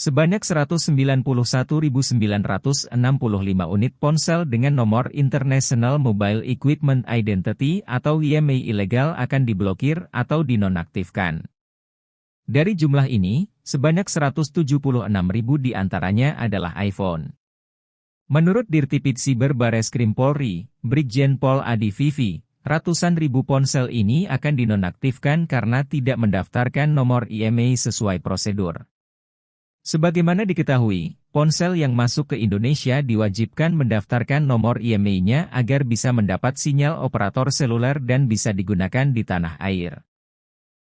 Sebanyak 191.965 unit ponsel dengan nomor International Mobile Equipment Identity atau IMEI ilegal akan diblokir atau dinonaktifkan. Dari jumlah ini, sebanyak 176.000 diantaranya adalah iPhone. Menurut Dirtipid Siber Bareskrim Polri, Brigjen Pol Adi Vivi, ratusan ribu ponsel ini akan dinonaktifkan karena tidak mendaftarkan nomor IMEI sesuai prosedur. Sebagaimana diketahui, ponsel yang masuk ke Indonesia diwajibkan mendaftarkan nomor IMEI-nya agar bisa mendapat sinyal operator seluler dan bisa digunakan di tanah air.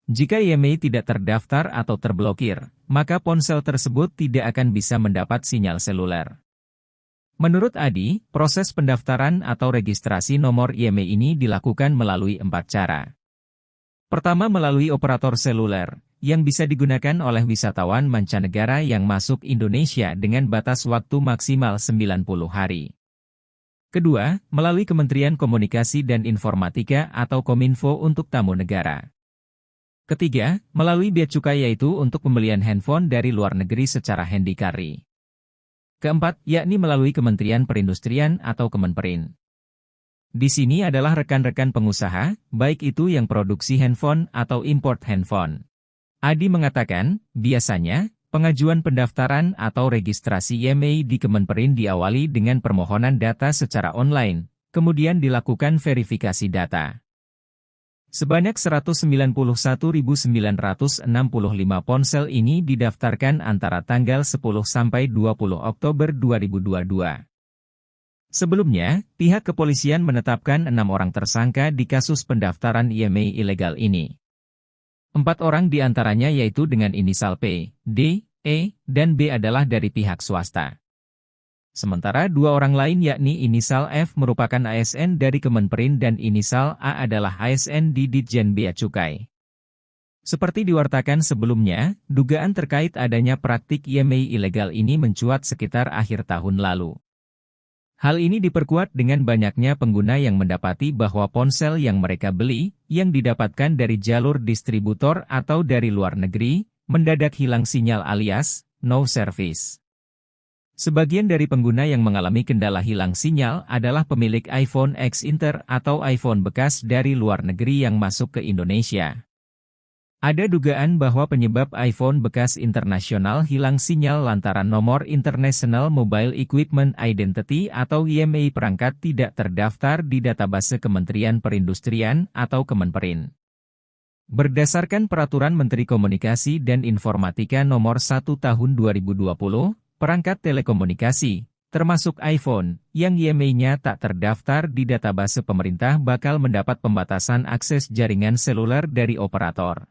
Jika IMEI tidak terdaftar atau terblokir, maka ponsel tersebut tidak akan bisa mendapat sinyal seluler. Menurut Adi, proses pendaftaran atau registrasi nomor IMEI ini dilakukan melalui 4 cara. Pertama, melalui operator seluler, yang bisa digunakan oleh wisatawan mancanegara yang masuk Indonesia dengan batas waktu maksimal 90 hari. Kedua, melalui Kementerian Komunikasi dan Informatika atau Kominfo untuk tamu negara. Ketiga, melalui bea cukai yaitu untuk pembelian handphone dari luar negeri secara handikari. Keempat, yakni melalui Kementerian Perindustrian atau Kemenperin. Di sini adalah rekan-rekan pengusaha, baik itu yang produksi handphone atau import handphone. Adi mengatakan, biasanya, pengajuan pendaftaran atau registrasi IMEI di Kemenperin diawali dengan permohonan data secara online, kemudian dilakukan verifikasi data. Sebanyak 191.965 ponsel ini didaftarkan antara tanggal 10 sampai 20 Oktober 2022. Sebelumnya, pihak kepolisian menetapkan 6 orang tersangka di kasus pendaftaran IMEI ilegal ini. 4 orang diantaranya yaitu dengan inisial P, D, E, dan B adalah dari pihak swasta. Sementara 2 orang lain yakni inisial F merupakan ASN dari Kemenperin dan inisial A adalah ASN di Ditjen Bea Cukai. Seperti diwartakan sebelumnya, dugaan terkait adanya praktik IMEI ilegal ini mencuat sekitar akhir tahun lalu. Hal ini diperkuat dengan banyaknya pengguna yang mendapati bahwa ponsel yang mereka beli, yang didapatkan dari jalur distributor atau dari luar negeri, mendadak hilang sinyal alias no service. Sebagian dari pengguna yang mengalami kendala hilang sinyal adalah pemilik iPhone X Inter atau iPhone bekas dari luar negeri yang masuk ke Indonesia. Ada dugaan bahwa penyebab iPhone bekas internasional hilang sinyal lantaran nomor International Mobile Equipment Identity atau IMEI perangkat tidak terdaftar di database Kementerian Perindustrian atau Kemenperin. Berdasarkan Peraturan Menteri Komunikasi dan Informatika Nomor 1 Tahun 2020, perangkat telekomunikasi, termasuk iPhone, yang IMEI-nya tak terdaftar di database pemerintah bakal mendapat pembatasan akses jaringan seluler dari operator.